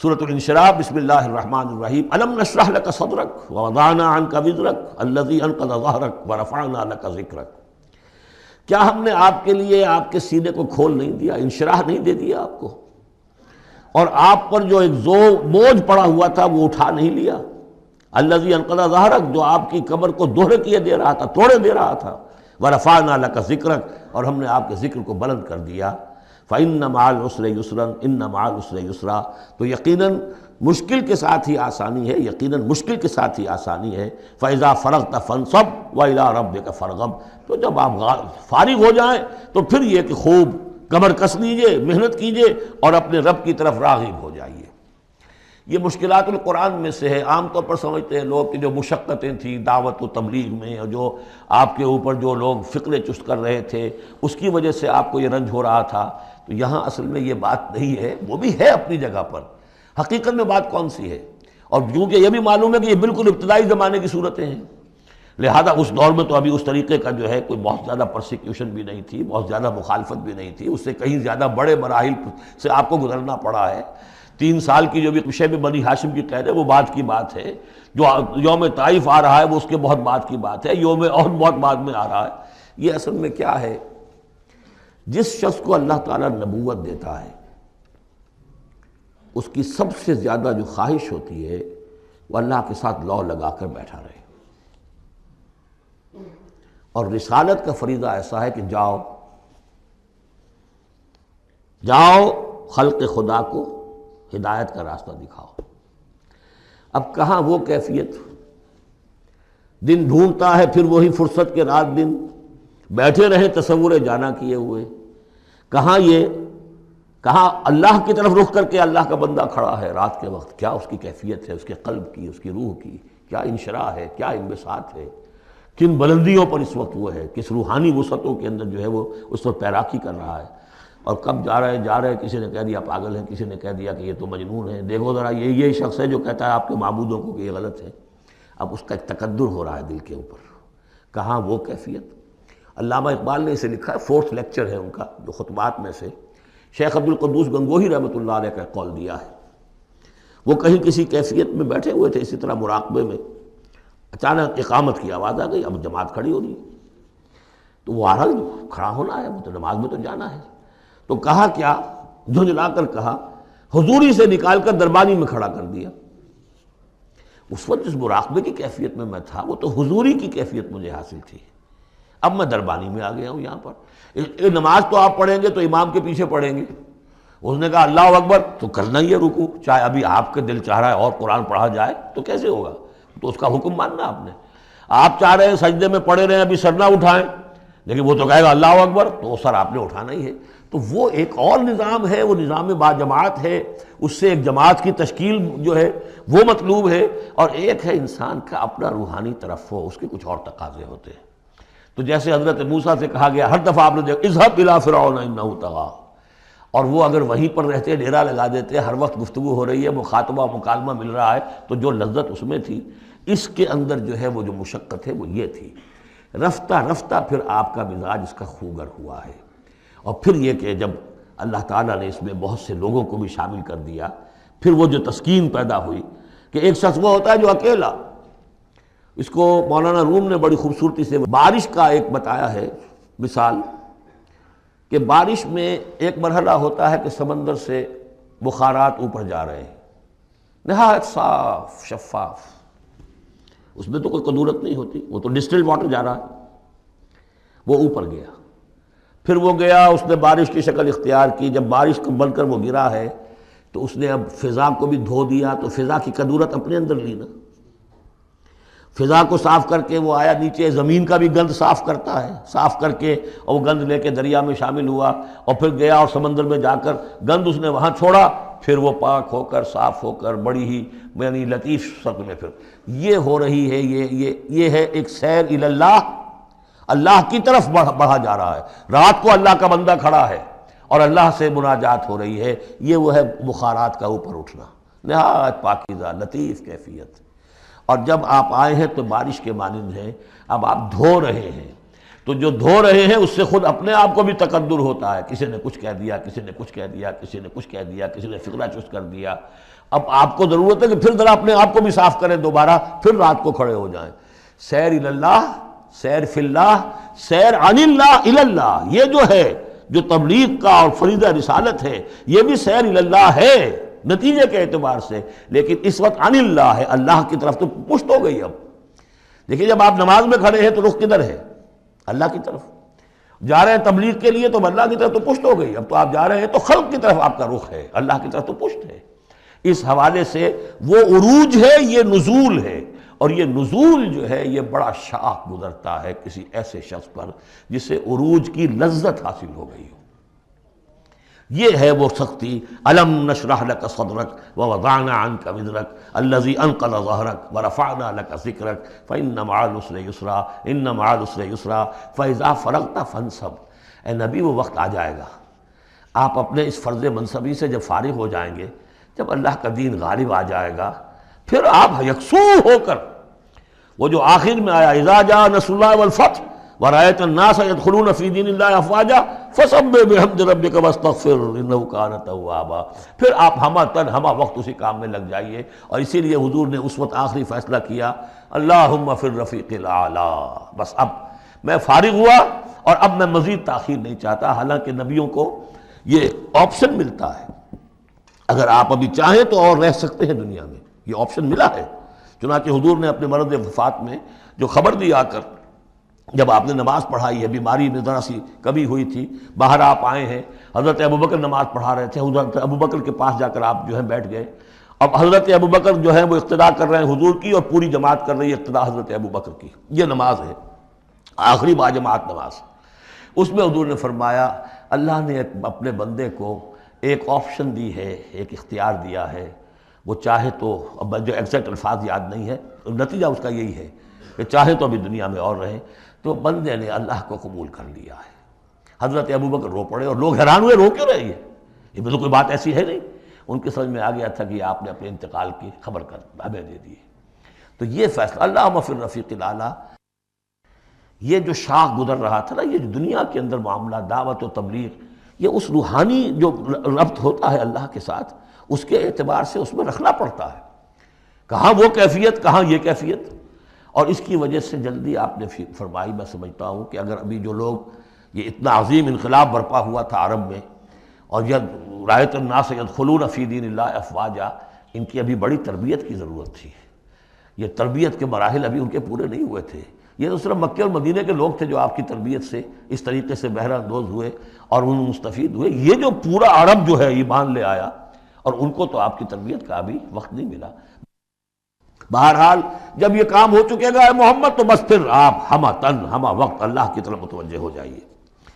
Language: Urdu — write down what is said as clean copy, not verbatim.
سورۃ الانشراح، بسم اللہ الرحمن الرحیم، الم نشرح لک صدرک ووضعنا عنک وزرک الذی انقض ظہرک ورفعنا لک ذکرک۔ کیا ہم نے آپ کے لیے آپ کے سینے کو کھول نہیں دیا، انشراح نہیں دے دیا آپ کو، اور آپ پر جو ایک بوجھ پڑا ہوا تھا وہ اٹھا نہیں لیا۔ الذی انقض ظہرک، جو آپ کی کمر کو دوہرے کیے دے رہا تھا، توڑے دے رہا تھا۔ ورفعنا لک ذکرک، اور ہم نے آپ کے ذکر کو بلند کر دیا۔ فإن مع العسر یسرا، ان مع العسر یسرا، تو یقیناً مشکل کے ساتھ ہی آسانی ہے، یقیناً مشکل کے ساتھ ہی آسانی ہے۔ فإذا فرغت فانصب وإلى ربك فارغب، تو جب آپ فارغ ہو جائیں تو پھر یہ کہ خوب کمر کس لیجئے، محنت کیجئے اور اپنے رب کی طرف راغب ہو جائیے۔ یہ مشکلات القرآن میں سے ہے۔ عام طور پر سمجھتے ہیں لوگ کہ جو مشقتیں تھیں دعوت و تبلیغ میں، اور جو آپ کے اوپر جو لوگ فکرے چست کر رہے تھے اس کی وجہ سے آپ کو یہ رنج ہو رہا تھا، تو یہاں اصل میں یہ بات نہیں ہے، وہ بھی ہے اپنی جگہ پر۔ حقیقت میں بات کون سی ہے؟ اور کیونکہ یہ بھی معلوم ہے کہ یہ بالکل ابتدائی زمانے کی صورتیں ہیں، لہذا اس دور میں تو ابھی اس طریقے کا جو ہے کوئی بہت زیادہ پرسیکیوشن بھی نہیں تھی، بہت زیادہ مخالفت بھی نہیں تھی، اس سے کہیں زیادہ بڑے مراحل سے آپ کو گزرنا پڑا ہے۔ 3 سال کی جو بھی شیب بنی ہاشم کی قید ہے وہ بعد کی بات ہے، جو یوم طائف آ رہا ہے وہ اس کے بہت بعد کی بات ہے، یوم عہد بہت بعد میں آ رہا ہے۔ یہ اصل میں کیا ہے، جس شخص کو اللہ تعالیٰ نبوت دیتا ہے اس کی سب سے زیادہ جو خواہش ہوتی ہے وہ اللہ کے ساتھ لو لگا کر بیٹھا رہے، اور رسالت کا فریضہ ایسا ہے کہ جاؤ خلق خدا کو ہدایت کا راستہ دکھاؤ۔ اب کہاں وہ کیفیت، دن ڈھونڈتا ہے پھر وہی فرصت کے رات دن بیٹھے رہے تصور جانا کیے ہوئے، کہاں اللہ کی طرف رخ کر کے اللہ کا بندہ کھڑا ہے رات کے وقت، کیا اس کی کیفیت ہے، اس کے قلب کی، اس کی روح کی، کیا انشراح ہے، کیا انبساط ہے، کن بلندیوں پر اس وقت وہ ہے، کس روحانی وسعتوں کے اندر جو ہے وہ اس وقت پیراکی کر رہا ہے، اور کب جا رہے کسی نے کہہ دیا پاگل ہے، کسی نے کہہ دیا کہ یہ تو مجنون ہے، دیکھو ذرا یہ شخص ہے جو کہتا ہے آپ کے معبودوں کو کہ یہ غلط ہے۔ اب اس کا ایک تقدر ہو رہا ہے دل کے اوپر، کہاں وہ کیفیت۔ علامہ اقبال نے اسے لکھا ہے، 4th لیکچر ہے ان کا جو خطبات میں سے شیخ عبد القدوس گنگوہی رحمۃ اللہ علیہ کا قول دیا ہے۔ وہ کہیں کسی کیفیت میں بیٹھے ہوئے تھے اسی طرح مراقبے میں، اچانک اقامت کی آواز آ گئی، اب جماعت کھڑی ہو رہی ہے، تو وہ آرہا کھڑا ہونا ہے، وہ تو نماز میں تو جانا ہے، تو کہا کیا، جھنجھلا کر کہا، حضوری سے نکال کر دربانی میں کھڑا کر دیا۔ اس وقت جس مراقبے کی کیفیت میں تھا وہ تو حضوری کی کیفیت مجھے حاصل تھی، اب میں دربانی میں آ گیا ہوں یہاں پر۔ نماز تو آپ پڑھیں گے تو امام کے پیچھے پڑھیں گے، اس نے کہا اللہ اکبر تو کرنا ہی ہے رکوع، چاہے ابھی آپ کے دل چاہ رہا ہے اور قرآن پڑھا جائے تو کیسے ہوگا، تو اس کا حکم ماننا آپ نے۔ آپ چاہ رہے ہیں سجدے میں پڑے رہے ہیں ابھی سر نہ اٹھائیں، لیکن وہ تو کہے گا اللہ اکبر، تو وہ سر آپ نے اٹھانا ہی ہے۔ تو وہ ایک اور نظام ہے، وہ نظام با جماعت ہے، اس سے ایک جماعت کی تشکیل جو ہے وہ مطلوب ہے، اور ایک ہے انسان کا اپنا روحانی طرف ہو، اس کے کچھ اور تقاضے ہوتے ہیں۔ تو جیسے حضرت موسیٰ سے کہا گیا، ہر دفعہ آپ نے دیکھا اذهب الى فرعون انه طغى، اور وہ اگر وہیں پر رہتے ڈیرا لگا دیتے، ہر وقت گفتگو ہو رہی ہے، مخاطبہ مکالمہ مل رہا ہے، تو جو لذت اس میں تھی، اس کے اندر جو ہے وہ جو مشقت ہے وہ یہ تھی۔ رفتہ رفتہ پھر آپ کا مزاج اس کا خوگر ہوا ہے، اور پھر یہ کہ جب اللہ تعالیٰ نے اس میں بہت سے لوگوں کو بھی شامل کر دیا، پھر وہ جو تسکین پیدا ہوئی کہ ایک شخص وہ ہوتا ہے جو اکیلا، اس کو مولانا روم نے بڑی خوبصورتی سے بارش کا ایک بتایا ہے مثال، کہ بارش میں ایک مرحلہ ہوتا ہے کہ سمندر سے بخارات اوپر جا رہے ہیں، نہایت صاف شفاف، اس میں تو کوئی قدورت نہیں ہوتی، وہ تو ڈسٹلڈ واٹر جا رہا ہے۔ وہ اوپر گیا، پھر وہ گیا، اس نے بارش کی شکل اختیار کی، جب بارش کو بن کر وہ گرا ہے تو اس نے اب فضا کو بھی دھو دیا، تو فضا کی قدورت اپنے اندر لی نا، فضا کو صاف کر کے وہ آیا نیچے، زمین کا بھی گند صاف کرتا ہے، صاف کر کے اور وہ گند لے کے دریا میں شامل ہوا، اور پھر گیا اور سمندر میں جا کر گند اس نے وہاں چھوڑا، پھر وہ پاک ہو کر صاف ہو کر بڑی ہی یعنی لطیف شکل میں پھر یہ ہو رہی ہے، یہ ہے ایک سیر الی اللہ، اللہ کی طرف بڑھا جا رہا ہے۔ رات کو اللہ کا بندہ کھڑا ہے اور اللہ سے مناجات ہو رہی ہے، یہ وہ ہے بخارات کا اوپر اٹھنا، نہایت پاکیزہ لطیف کیفیت۔ اور جب آپ آئے ہیں تو بارش کے مانند ہیں، اب آپ دھو رہے ہیں، تو جو دھو رہے ہیں اس سے خود اپنے آپ کو بھی تقدر ہوتا ہے، کسی نے کچھ کہہ دیا، کسی نے کچھ کہہ دیا، کسی نے کچھ کہہ دیا، کسی نے فکرہ چست کر دیا۔ اب آپ کو ضرورت ہے کہ پھر ذرا اپنے آپ کو بھی صاف کریں، دوبارہ پھر رات کو کھڑے ہو جائیں۔ سیر اللہ، سیر فی اللہ، سیر عن اللہ الی اللہ، یہ جو ہے جو تبلیغ کا اور فریضہ رسالت ہے، یہ بھی سیر الی اللہ ہے نتیجے کے اعتبار سے، لیکن اس وقت عن اللہ ہے، اللہ کی طرف تو پشت ہو گئی۔ اب دیکھیے جب آپ نماز میں کھڑے ہیں تو رخ کدھر ہے؟ اللہ کی طرف۔ جا رہے ہیں تبلیغ کے لیے تو اللہ کی طرف تو پشت ہو گئی، اب تو آپ جا رہے ہیں تو خلق کی طرف آپ کا رخ ہے، اللہ کی طرف تو پشت ہے۔ اس حوالے سے وہ عروج ہے، یہ نزول ہے، اور یہ نزول جو ہے یہ بڑا شاق گزرتا ہے کسی ایسے شخص پر جسے عروج کی لذت حاصل ہو گئی ہو۔ یہ ہے وہ سختی، الم نشرح لک صدرک ووضعنا عنک وزرک الذی انقض ظہرک ورفعنا لک ذکرک فإن مع العسر یسرا ان مع العسر یسرا فإذا فرغت فانصب۔ اے نبی وہ وقت آ جائے گا، آپ اپنے اس فرض منصبی سے جب فارغ ہو جائیں گے، جب اللہ کا دین غالب آ جائے گا، پھر آپ یکسو ہو کر وہ جو آخر میں آیا اذا جاء نصر اللہ والفتح ورأيت الناس يدخلون في دين الله افواجا فسبح بحمد ربك واستغفر انه كان توابا، پھر آپ ہمہ وقت اسی کام میں لگ جائیے۔ اور اسی لیے حضور نے اس وقت آخری فیصلہ کیا، اللہم فی الرفیق الاعلی، بس اب میں فارغ ہوا اور اب میں مزید تاخیر نہیں چاہتا۔ حالانکہ نبیوں کو یہ آپشن ملتا ہے، اگر آپ ابھی چاہیں تو اور رہ سکتے ہیں دنیا میں، یہ آپشن ملا ہے۔ چنانچہ حضور نے اپنے مرض وفات میں جو خبر دی آ کر، جب آپ نے نماز پڑھائی ہے، بیماری میں ذرا سی کمی ہوئی تھی، باہر آپ آئے ہیں، حضرت ابوبکر نماز پڑھا رہے تھے، حضرت ابوبکر کے پاس جا کر آپ جو ہے بیٹھ گئے۔ اب حضرت ابوبکر جو ہے وہ اقتداء کر رہے ہیں حضور کی، اور پوری جماعت کر رہی ہے اقتداء حضرت ابوبکر کی۔ یہ نماز ہے، آخری باجماعت نماز۔ اس میں حضور نے فرمایا اللہ نے اپنے بندے کو ایک آپشن دی ہے، ایک اختیار دیا ہے، وہ چاہے تو، اب جو ایگزیکٹ الفاظ یاد نہیں ہے، نتیجہ اس کا یہی ہے کہ چاہے تو ابھی دنیا میں اور رہے، تو بندے نے اللہ کو قبول کر لیا ہے۔ حضرت ابوبکر رو پڑے اور لوگ حیران ہوئے، رو کیوں رہے ہیں؟ یہ تو کوئی بات ایسی ہے نہیں۔ ان کے سمجھ میں آ گیا تھا کہ آپ نے اپنے انتقال کی خبر کر ہمیں دے دی ہے۔ تو یہ فیصلہ اللہم فی الرفیق الاعلی، یہ جو شاخ گزر رہا تھا نا، یہ دنیا کے اندر معاملہ دعوت و تبلیغ، یہ اس روحانی جو ربط ہوتا ہے اللہ کے ساتھ، اس کے اعتبار سے اس میں رکھنا پڑتا ہے، کہاں وہ کیفیت، کہاں یہ کیفیت۔ اور اس کی وجہ سے جلدی آپ نے فرمائی، میں سمجھتا ہوں کہ اگر ابھی جو لوگ، یہ اتنا عظیم انقلاب برپا ہوا تھا عرب میں، اور رأیت الناس يدخلون فی دین اللہ افواجا، ان کی ابھی بڑی تربیت کی ضرورت تھی۔ یہ تربیت کے مراحل ابھی ان کے پورے نہیں ہوئے تھے۔ یہ تو صرف مکے اور مدینے کے لوگ تھے جو آپ کی تربیت سے اس طریقے سے بہرہ اندوز ہوئے اور ان مستفید ہوئے۔ یہ جو پورا عرب جو ہے ایمان لے آیا، اور ان کو تو آپ کی تربیت کا ابھی وقت نہیں ملا۔ بہرحال جب یہ کام ہو چکے گا اے محمد، تو بس پھر آپ ہمہ تن ہمہ وقت اللہ کی طرف متوجہ ہو جائیے۔